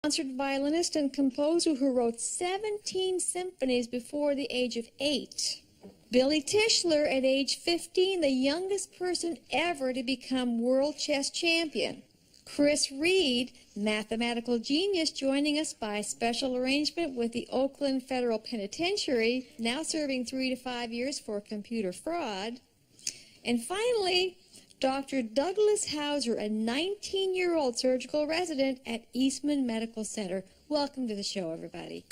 concert violinist and composer who wrote 17 symphonies before the age of 8. Billy Tischler, at age 15, the youngest person ever to become world chess champion. Chris Reed, mathematical genius, joining us by special arrangement with the Oakland Federal Penitentiary, now serving 3 to 5 years for computer fraud. And finally, Dr. Douglas Howser, a 19-year-old surgical resident at Eastman Medical Center. Welcome to the show, everybody.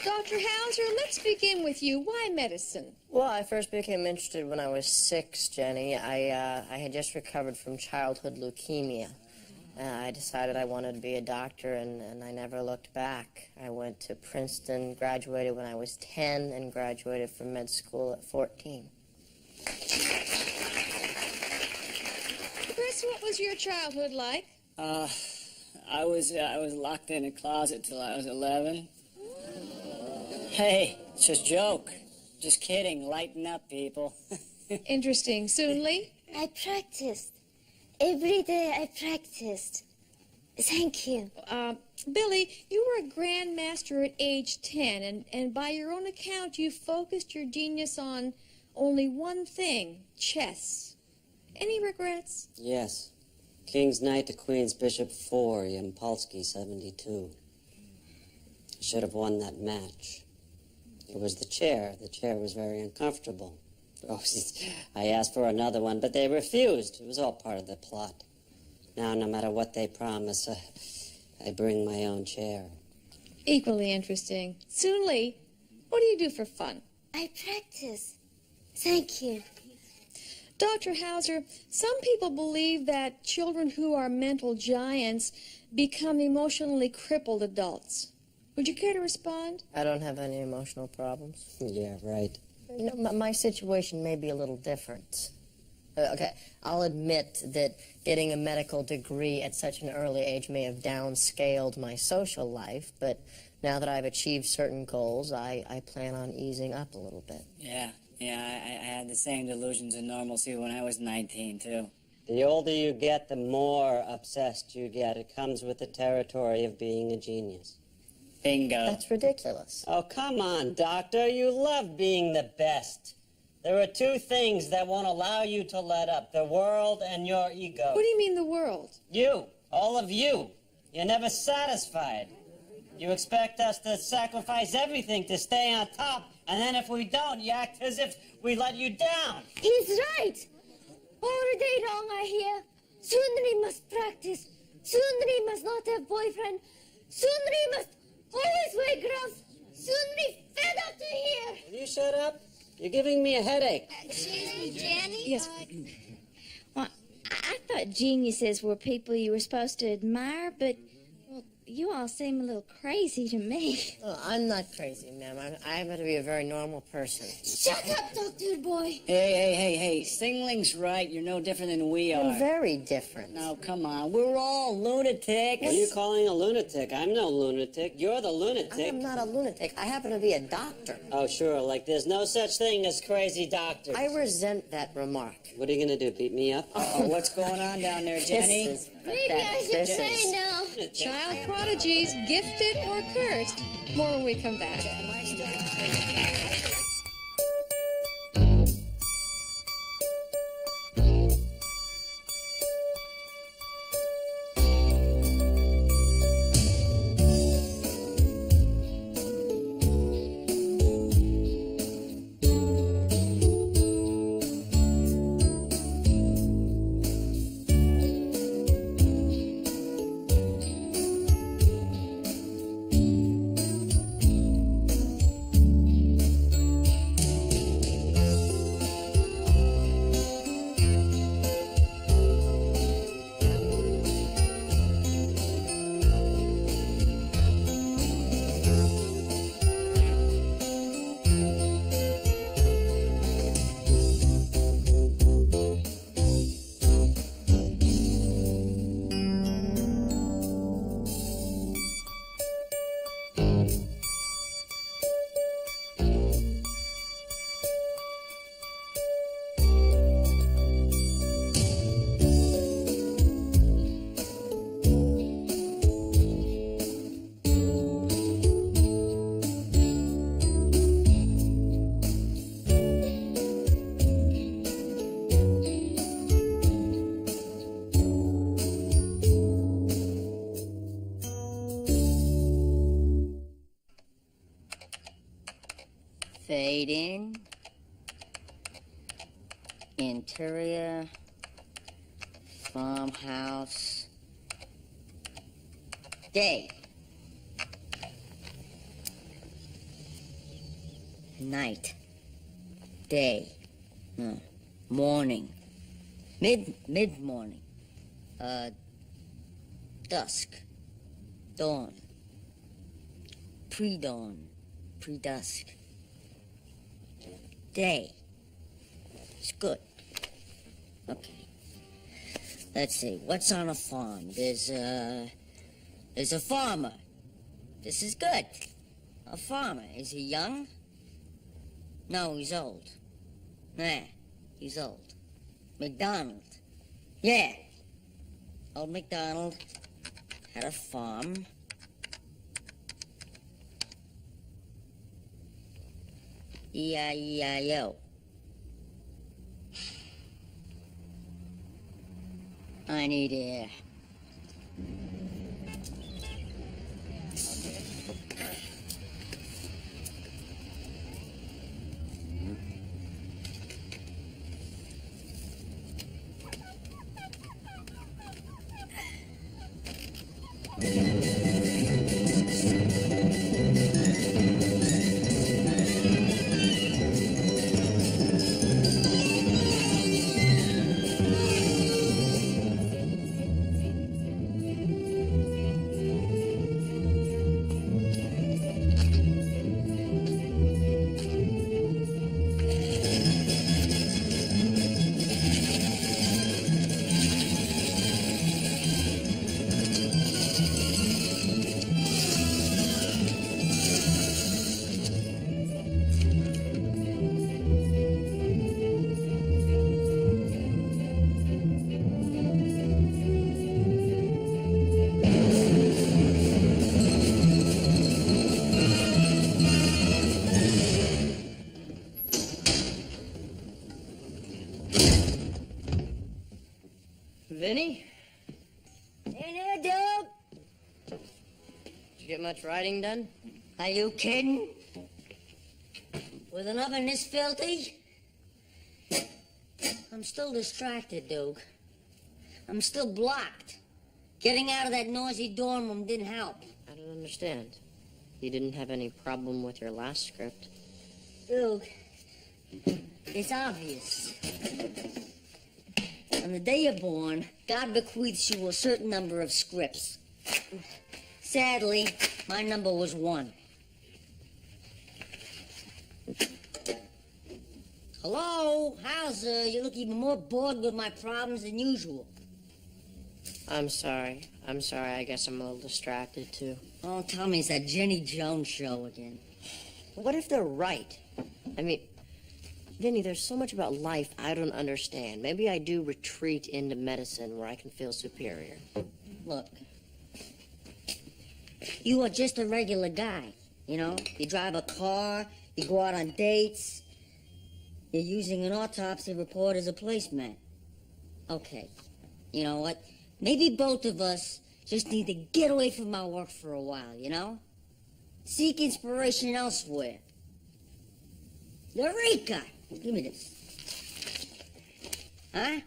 Dr. Howser, let's begin with you. Why medicine? Well, I first became interested when I was 6, Jenny. I had just recovered from childhood leukemia. I decided I wanted to be a doctor, and I never looked back. I went to Princeton, graduated when I was 10, and graduated from med school at 14. Chris, what was your childhood like? I was locked in a closet till I was 11. Hey, it's just a joke. Just kidding. Lighten up, people. Interesting. Soonly? I practiced. Every day I practiced. Thank you. Billy, you were a grandmaster at age 10, and by your own account, you focused your genius on only one thing, chess. Any regrets? Yes. King's Knight to Queen's Bishop 4, Yampolsky 72. Should have won that match. It was the chair. The chair was very uncomfortable. Oh, I asked for another one, but they refused. It was all part of the plot. Now, no matter what they promise, I bring my own chair. Equally interesting. Soonly, what do you do for fun? I practice. Thank you. Dr. Howser, some people believe that children who are mental giants become emotionally crippled adults. Would you care to respond? I don't have any emotional problems. Yeah, right. You know, my situation may be a little different. Okay, I'll admit that getting a medical degree at such an early age may have downscaled my social life, but now that I've achieved certain goals, I plan on easing up a little bit. Yeah, I had the same delusions of normalcy when I was 19, too. The older you get, the more obsessed you get. It comes with the territory of being a genius. Bingo. That's ridiculous. Oh, come on, Doctor. You love being the best. There are 2 things that won't allow you to let up, the world and your ego. What do you mean, the world? You, all of you. You're never satisfied. You expect us to sacrifice everything to stay on top, and then if we don't, you act as if we let you down. He's right. All day long I hear, Sundari must practice. Sundari must not have boyfriend. Sundari must always wear gloves. Sundari fed up to here. Will you shut up? You're giving me a headache. Excuse me, Jenny? Yes. Well, I thought geniuses were people you were supposed to admire, but well, you all seem a little crazy to me. Oh, I'm not crazy, ma'am. I happen to be a very normal person. Shut up, Doctor Boy. Hey. Singling's right. You're no different than we are. I'm very different. Now, come on. We're all lunatics. What are you calling a lunatic? I'm no lunatic. You're the lunatic. I'm not a lunatic. I happen to be a doctor. Oh, sure. Like there's no such thing as crazy doctors. I resent that remark. What are you going to do, beat me up? Oh, what's going on down there, Jenny? This is Maybe I should This say is- no. Child prodigies, gifted or cursed. More when we come back. Fade in. Interior. Farmhouse. Day. Night. Day. Morning. Mid-morning. Dusk. Dawn. Pre-dawn. Pre-dusk. Day. It's good. Okay. Let's see. What's on a farm? There's a farmer. This is good. A farmer. Is he young? No, he's old. Nah, he's old. McDonald. Yeah. Old McDonald had a farm. E-I-E-I-O. I need air. Vinny? Hey there, Doug. Did you get much writing done? Are you kidding? With an oven this filthy? I'm still distracted, Doug. I'm still blocked. Getting out of that noisy dorm room didn't help. I don't understand. You didn't have any problem with your last script. Doug, it's obvious. On the day you're born, God bequeaths you a certain number of scripts. Sadly, my number was 1. Hello, Howser. You look even more bored with my problems than usual. I'm sorry. I guess I'm a little distracted, too. Oh, tell me, it's that Jenny Jones show again. What if they're right? I mean, Vinny, there's so much about life I don't understand. Maybe I do retreat into medicine where I can feel superior. Look, you are just a regular guy, you know? You drive a car, you go out on dates, you're using an autopsy report as a placemat. Okay, you know what? Maybe both of us just need to get away from our work for a while, you know? Seek inspiration elsewhere. Eureka! Give me this. Huh?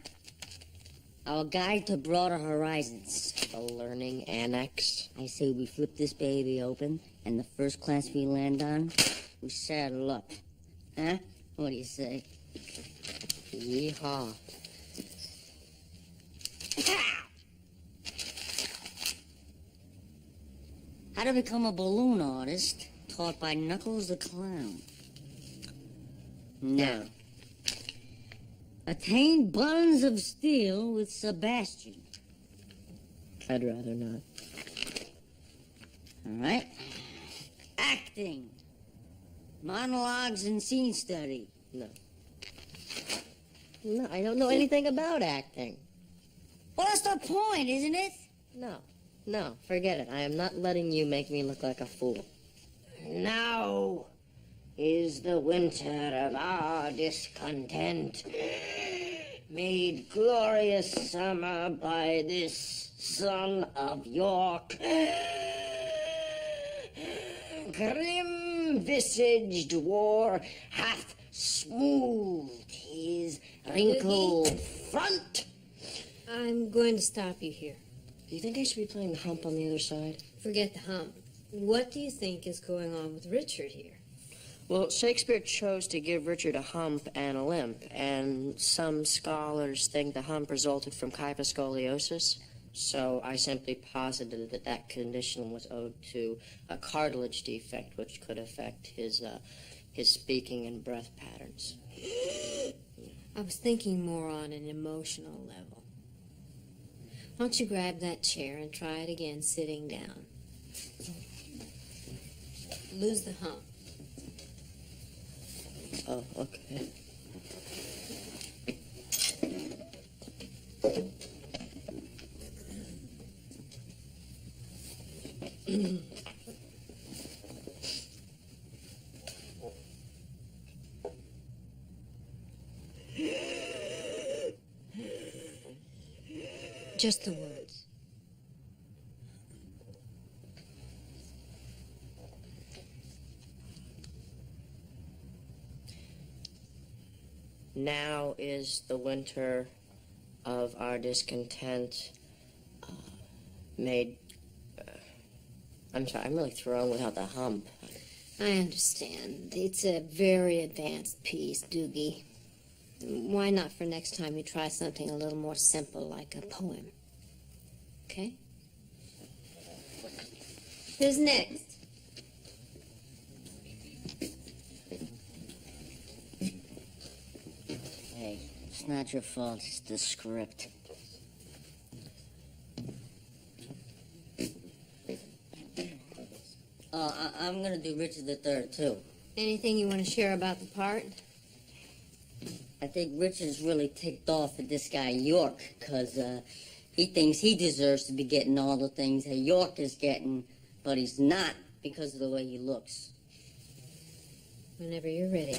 Our guide to broader horizons. The learning annex. I say we flip this baby open, and the first class we land on, we saddle up. Huh? What do you say? Yeehaw. How to become a balloon artist, taught by Knuckles the Clown. No. Attain buns of steel with Sebastian. I'd rather not. All right. Acting. Monologues and scene study. No. No, I don't know anything about acting. Well, that's the point, isn't it? No, forget it. I am not letting you make me look like a fool. Now is the winter of our discontent, made glorious summer by this son of York. Grim grim-visaged war hath smoothed his wrinkled front. I'm going to stop you here. Do you think I should be playing the hump on the other side? Forget the hump. What do you think is going on with Richard here? Well, Shakespeare chose to give Richard a hump and a limp, and some scholars think the hump resulted from kyphoscoliosis. So I simply posited that that condition was owed to a cartilage defect, which could affect his speaking and breath patterns. I was thinking more on an emotional level. Why don't you grab that chair and try it again sitting down? Lose the hump. Oh, okay. Just the words. Now is the winter of our discontent made... I'm sorry, I'm really thrown without the hump. I understand. It's a very advanced piece, Doogie. Why not for next time you try something a little more simple, like a poem? Okay? Who's next? Hey, it's not your fault, it's the script. I'm gonna do Richard III, too. Anything you want to share about the part? I think Richard's really ticked off at this guy York, because he thinks he deserves to be getting all the things that York is getting, but he's not because of the way he looks. Whenever you're ready.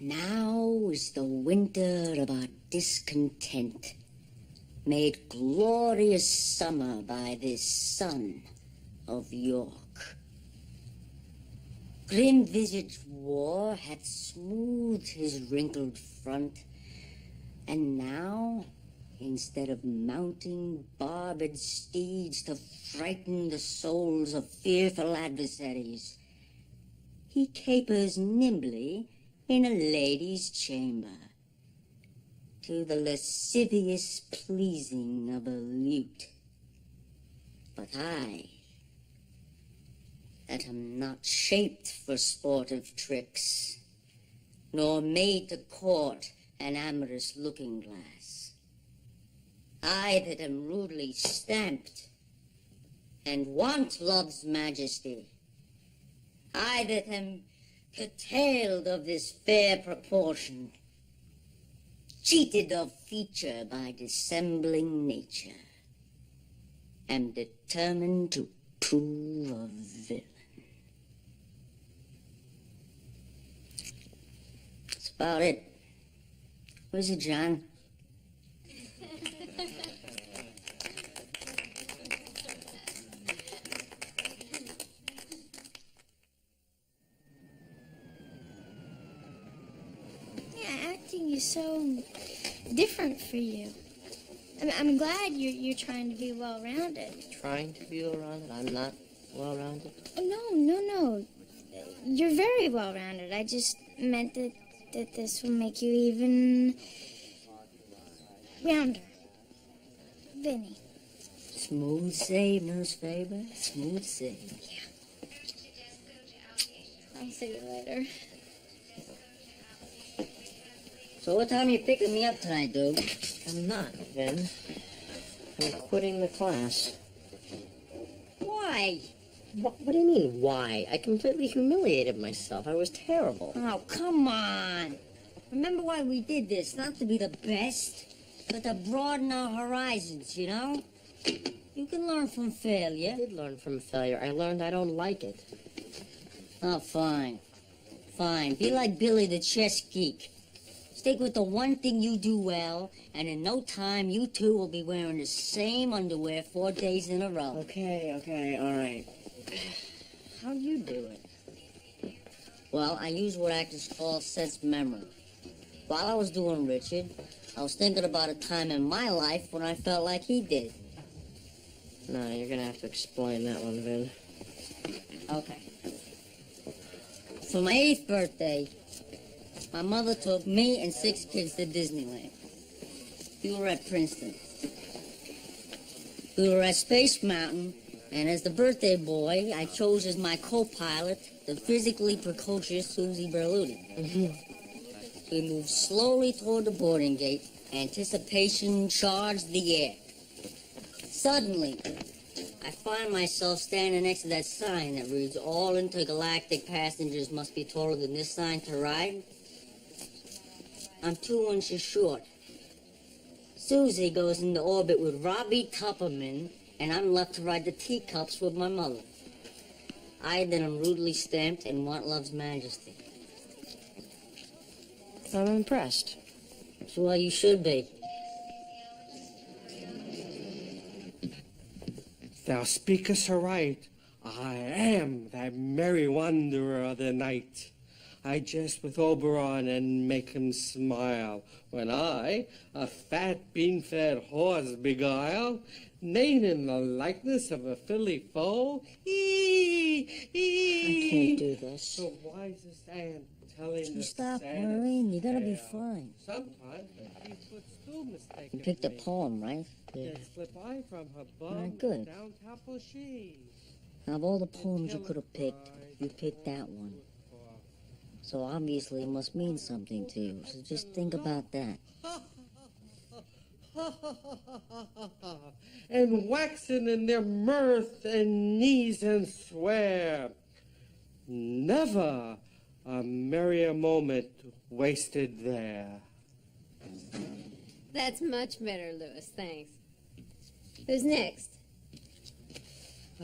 Now is the winter of our discontent, made glorious summer by this son of York. Grim-visaged war hath smoothed his wrinkled front, and now, instead of mounting barbed steeds to frighten the souls of fearful adversaries, he capers nimbly in a lady's chamber, to the lascivious pleasing of a lute. But I, that am not shaped for sportive tricks, nor made to court an amorous looking-glass, I that am rudely stamped, and want love's majesty, I that am curtailed of this fair proportion, cheated of feature by dissembling nature, am determined to prove a villain. That's about it. Where's it, John? Acting is so different for you. I'm glad you're trying to be well-rounded. Trying to be well-rounded? I'm not well-rounded? No. You're very well-rounded. I just meant that this will make you even rounder. Vinny. Smooth save, Nurse Faber. Smooth save. Yeah. I'll see you later. So what time are you picking me up tonight, dude? I'm not, Vin. I'm quitting the class. Why? What do you mean, why? I completely humiliated myself. I was terrible. Oh, come on. Remember why we did this? Not to be the best, but to broaden our horizons, you know? You can learn from failure. I did learn from failure. I learned I don't like it. Oh, fine. Fine. Be like Billy the chess geek. Stick with the one thing you do well, and in no time, you two will be wearing the same underwear 4 days in a row. Okay, all right. How do you do it? Well, I use what actors call sense memory. While I was doing Richard, I was thinking about a time in my life when I felt like he did. No, you're gonna have to explain that one, Vin. Okay. For my 8th birthday, my mother took me and 6 kids to Disneyland. We were at Princeton. We were at Space Mountain, and as the birthday boy, I chose as my co-pilot the physically precocious Susie Berluti. We moved slowly toward the boarding gate. Anticipation charged the air. Suddenly, I find myself standing next to that sign that reads, "All intergalactic passengers must be taller than this sign to ride." I'm 2 inches short. Susie goes into orbit with Robbie Tupperman, and I'm left to ride the teacups with my mother. I then am rudely stamped and want love's majesty. I'm impressed. Well, you should be. Thou speakest aright. I am that merry wanderer of the night. I jest with Oberon and make him smile, when I, a fat bean-fed horse beguile, neighing in the likeness of a filly foal. I can't do this. The wisest ant telling the Stop saddest worrying. You gotta be tale. fine. Sometimes he puts still mistaken. You picked a poem, right? Then slip I from her bum Alright, good. down topple she. Now, of all the poems you could have picked, you picked that one. So obviously it must mean something to you. So just think about that. And waxing in their mirth and knees and swear. Never a merrier moment wasted there. That's much better, Louis. Thanks. Who's next?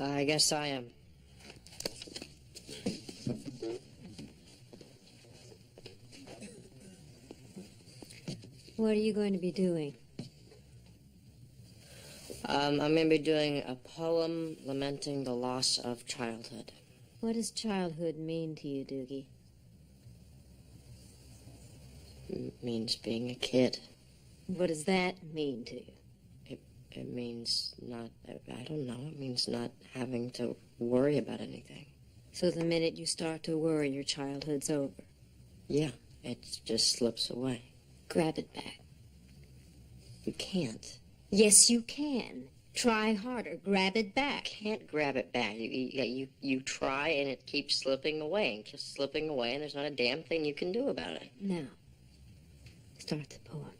I guess I am. What are you going to be doing? I'm going to be doing a poem lamenting the loss of childhood. What does childhood mean to you, Doogie? Means being a kid. What does that mean to you? It means not, I don't know, it means not having to worry about anything. So the minute you start to worry, your childhood's over. Yeah, it just slips away. Grab it back. You can't. Yes, you can. Try harder. Grab it back. Can't grab it back. You try and it keeps slipping away and keeps slipping away, and there's not a damn thing you can do about it. Now, start the poem.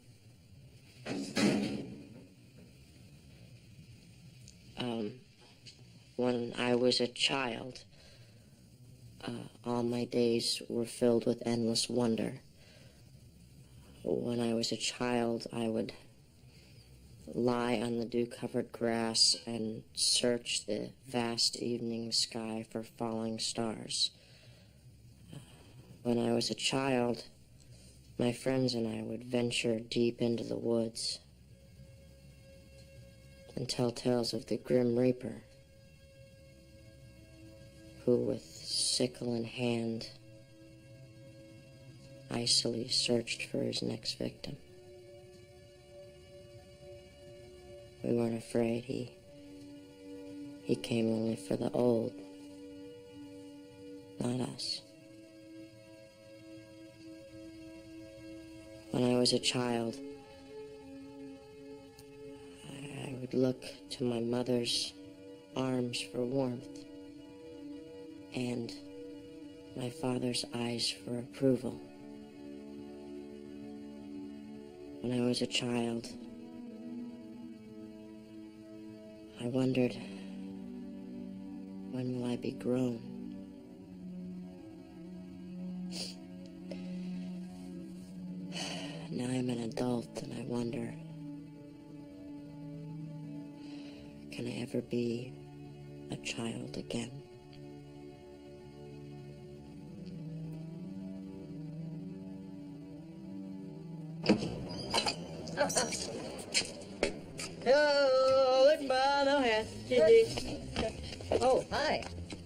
When I was a child, all my days were filled with endless wonder. When I was a child, I would lie on the dew-covered grass and search the vast evening sky for falling stars. When I was a child, my friends and I would venture deep into the woods and tell tales of the Grim Reaper, who with sickle in hand icily searched for his next victim. We weren't afraid. He came only for the old, not us. When I was a child, I would look to my mother's arms for warmth and my father's eyes for approval. When I was a child, I wondered, when will I be grown? Now I'm an adult and I wonder, can I ever be a child again? Hello, look, Ma, no hat. Oh, hi.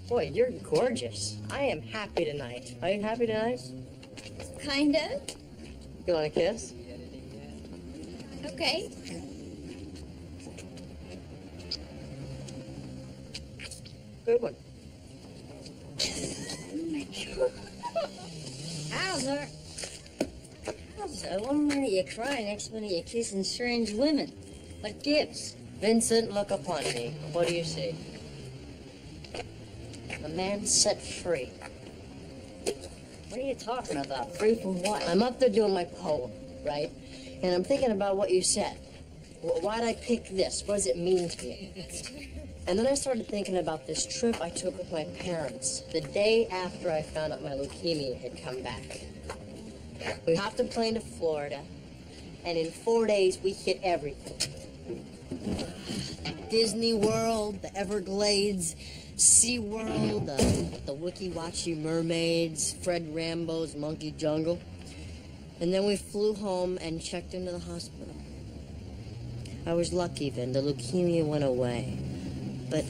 Boy, you're gorgeous. I am happy tonight. Are you happy tonight? Kind of. You want a kiss? Okay. Good one. Howser! Howser, one minute you're crying, next minute you're kissing strange women. What gives? Vincent, look upon me. What do you see? A man set free. What are you talking about? Free from what? I'm up there doing my poem, right? And I'm thinking about what you said. Why'd I pick this? What does it mean to you? And then I started thinking about this trip I took with my parents the day after I found out my leukemia had come back. We hopped a plane to Florida, and in 4 days we hit everything. Disney World, the Everglades, SeaWorld, the Wiki Watchy mermaids, Fred Rambo's Monkey Jungle. And then we flew home and checked into the hospital. I was lucky then, the leukemia went away. But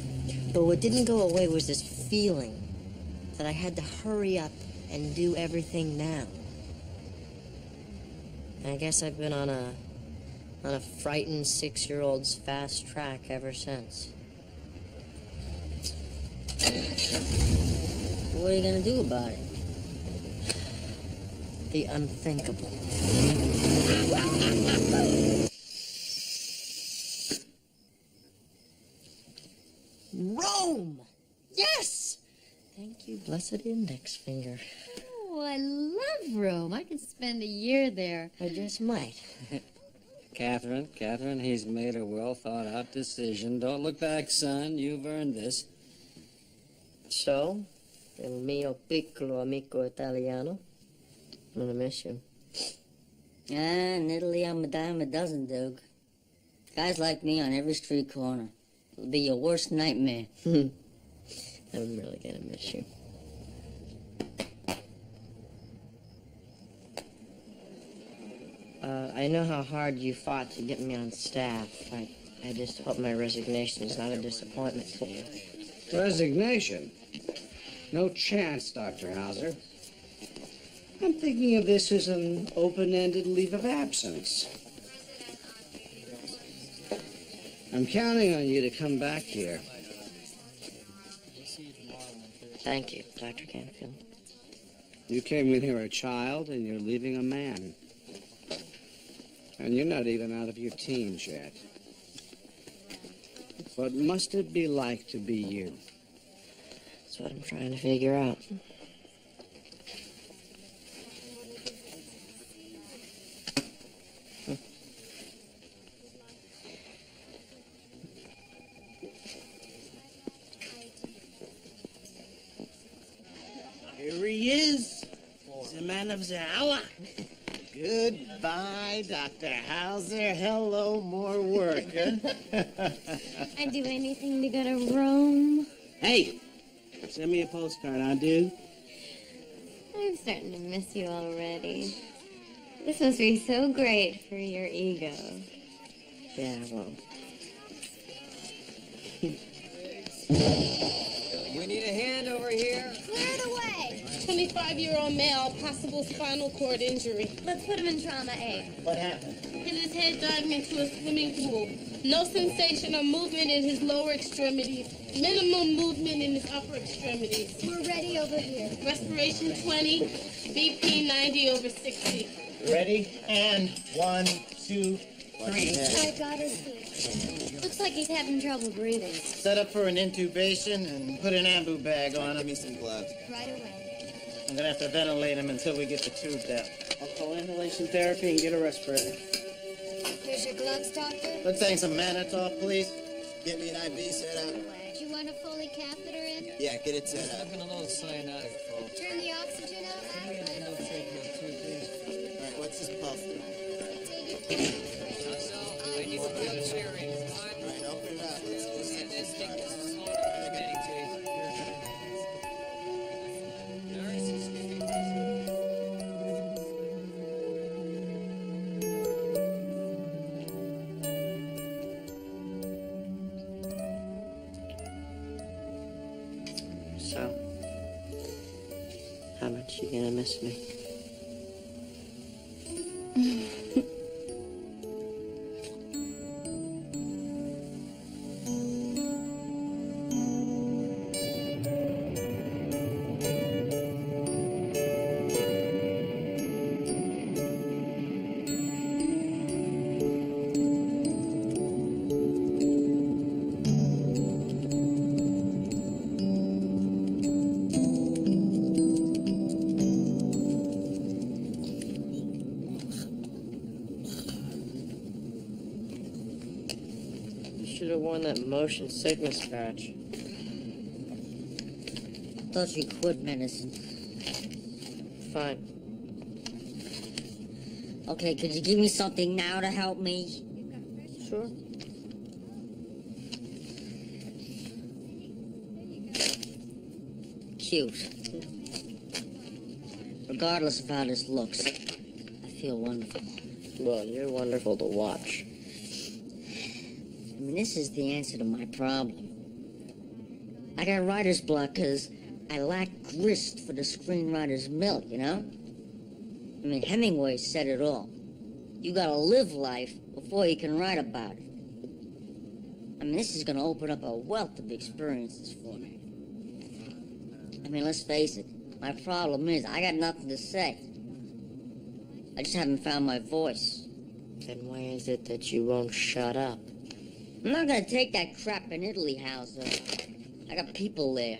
what didn't go away was this feeling that I had to hurry up and do everything now. I guess I've been on a frightened 6-year-old's fast track ever since. What are you gonna do about it? The unthinkable. Rome! Yes! Thank you, blessed index finger. Oh, I love Rome. I could spend a year there. I just might. Catherine, he's made a well-thought-out decision. Don't look back, son. You've earned this. So, il mio piccolo amico italiano, I'm gonna miss you. In Italy, I'm a dime a dozen, Doug. Guys like me on every street corner. It'll be your worst nightmare. I'm really gonna miss you. I know how hard you fought to get me on staff. I just hope my resignation is not a disappointment to you. Resignation? No chance, Dr. Howser. I'm thinking of this as an open-ended leave of absence. I'm counting on you to come back here. Thank you, Dr. Canfield. You came in here a child, and you're leaving a man. And you're not even out of your teens yet. What must it be like to be you? That's what I'm trying to figure out. Here he is, the man of the hour. Goodbye, Dr. Howser. Hello, more work, huh? I'd do anything to go to Rome. Hey, send me a postcard, I'll do. I'm starting to miss you already. This must be so great for your ego. Yeah, well. We need a hand over here. Clear the way! 25-year-old male, possible spinal cord injury. Let's put him in trauma A. What happened? Hit his head diving into a swimming pool. No sensation or movement in his lower extremities. Minimum movement in his upper extremities. We're ready over here. Respiration 20, BP 90/60. Ready? And 1, 2, 3. I got his feet. Looks like he's having trouble breathing. Set up for an intubation and put an ambu bag on him. Give me some gloves. Right away. I'm gonna have to ventilate him until we get the tube down. I'll call inhalation therapy and get a respirator. Here's your gloves, doctor. Let's hang some Manitoff, please. Get me an IV set up. Do you want a Foley catheter in? Yeah, get it set up. I've been a little cyanotic, folks. Turn the oxygen off. Can we have a no-treatment too, please? All right, what's this pulse? I need some good sharing. All right, open it up. Let's take this much you gonna miss me? Should have worn that motion sickness patch. Thought you quit medicine. Fine. Okay, could you give me something now to help me? Sure. Cute. Regardless of how this looks, I feel wonderful. Well, you're wonderful to watch. I mean, this is the answer to my problem. I got writer's block because I lack grist for the screenwriter's milk, you know? I mean, Hemingway said it all. You gotta live life before you can write about it. I mean, this is gonna open up a wealth of experiences for me. I mean, let's face it, my problem is I got nothing to say. I just haven't found my voice. Then why is it that you won't shut up? I'm not gonna take that crap in Italy, Howser. I got people there.